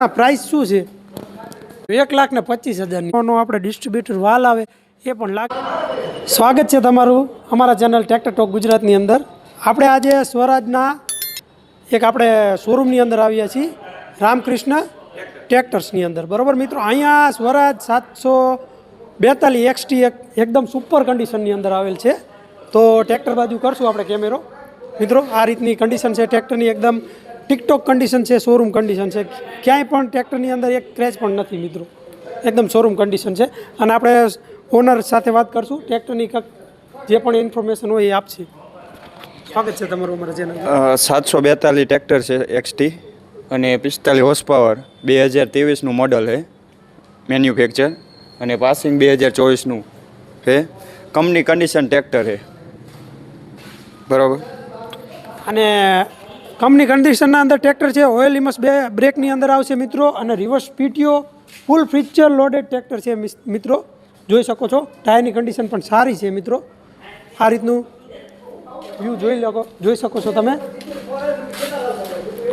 Price શું છે? 1,25,000 આપણે ડિસ્ટ્રીબ્યુટર વાલ આવે એ પણ લાગે. સ્વાગત છે તમારું અમારા ચેનલ ટ્રેક્ટર ટોક ગુજરાતની અંદર. આપણે આજે સ્વરાજના એક આપણે શોરૂમની અંદર આવ્યા છીએ, રામકૃષ્ણ ટ્રેક્ટર્સની અંદર. બરાબર મિત્રો, અહીંયા સ્વરાજ 742 XT એકદમ સુપર કન્ડિશનની અંદર આવેલ છે. તો ટ્રેક્ટર બાજુ કરશું આપણે કેમેરો. મિત્રો આ રીતની કન્ડિશન છે ટ્રેક્ટરની, એકદમ ટિકટોક કન્ડિશન છે, શોરૂમ કન્ડિશન છે. ક્યાંય પણ ટ્રેક્ટરની અંદર એક ક્રેચ પણ નથી મિત્રો, એકદમ શોરૂમ કન્ડિશન છે. અને આપણે ઓનર સાથે વાત કરશું, ટ્રેક્ટરની જે પણ ઇન્ફોર્મેશન હોય એ આપશે. સ્વાગત છે તમારું અમારા ચેનલ. 742 ટ્રેક્ટર છે XT અને 45 હોર્સ પાવર, 2023નું મોડલ છે, મેન્યુફેક્ચર, અને પાસિંગ 2024નું છે. કંપની કન્ડિશન ટ્રેક્ટર છે, બરાબર. અને કંપની કન્ડિશનના અંદર ટ્રેક્ટર છે. ઓઇલ ઇમસ બ્રેકની અંદર આવશે મિત્રો, અને રિવર્સ PTO ફૂલ ફીચર લોડેડ ટ્રેક્ટર છે મિત્રો. જોઈ શકો છો, ટાયરની કન્ડિશન પણ સારી છે મિત્રો. આ રીતનું વ્યૂ જોઈ શકો છો તમે,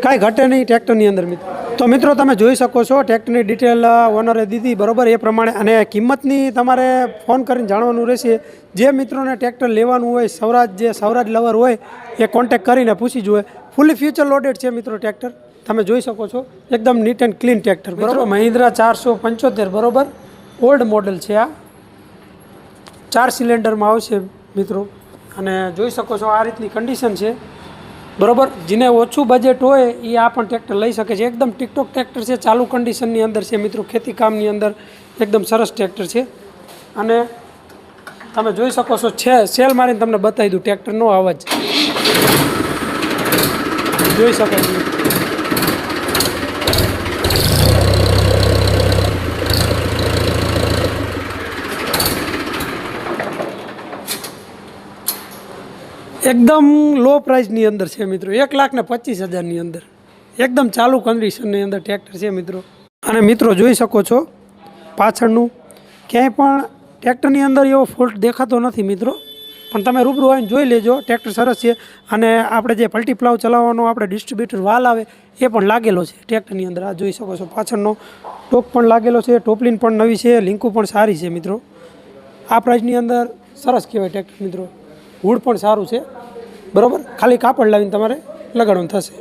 કાંઈ ઘટે નહીં ટ્રેક્ટરની અંદર મિત્રો. તો મિત્રો તમે જોઈ શકો છો ટ્રેક્ટરની ડિટેલ ઓનરે દીધી, બરાબર, એ પ્રમાણે. અને કિંમતની તમારે ફોન કરીને જાણવાનું રહેશે. જે મિત્રોને ટ્રેક્ટર લેવાનું હોય, સૌરાજ લવર હોય, એ કોન્ટેક કરીને પૂછી જુએ. ફૂલી ફ્યુચર લોડેડ છે મિત્રો ટ્રેક્ટર, તમે જોઈ શકો છો, એકદમ નીટ એન્ડ ક્લીન ટ્રેક્ટર. બરાબર, મહિન્દ્રા 475, બરાબર, ઓલ્ડ મોડલ છે. આ 4 સિલિન્ડરમાં આવશે મિત્રો. અને જોઈ શકો છો આ રીતની કન્ડિશન છે, બરાબર. જેને ઓછું બજેટ હોય એ આ પણ ટ્રેક્ટર લઈ શકે છે. એકદમ ટિકટોક ટ્રેક્ટર છે, ચાલુ કન્ડિશનની અંદર છે મિત્રો. ખેતી કામની અંદર એકદમ સરસ ટ્રેક્ટર છે. અને તમે જોઈ શકો છો, સેલ મારીને તમને બતાવી દઉં ટ્રેક્ટરનો અવાજ જોઈ શકો છો. એકદમ લો પ્રાઇસની અંદર છે મિત્રો, 1,25,000ની અંદર, એકદમ ચાલુ કન્ડિશનની અંદર ટ્રેક્ટર છે મિત્રો. અને મિત્રો જોઈ શકો છો પાછળનું ક્યાંય પણ ટ્રેક્ટરની અંદર એવો ફોલ્ટ દેખાતો નથી મિત્રો. પણ તમે રૂબરૂ આવીને જોઈ લેજો, ટ્રેક્ટર સરસ છે. અને આપણે જે પલટી પ્લાવ ચલાવવાનો આપણે ડિસ્ટ્રીબ્યુટર વાલ આવે એ પણ લાગેલો છે ટ્રેક્ટરની અંદર. આ જોઈ શકો છો, પાછળનો ટોપ પણ લાગેલો છે, ટોપલીન પણ નવી છે, લિંકુ પણ સારી છે મિત્રો. આ પ્રાઇસની અંદર સરસ કહેવાય ટ્રેક્ટર મિત્રો. હુડ પણ સારું છે, બરાબર. ખાલી કાપડ લાવીને તમારે લગાડવાનું થશે.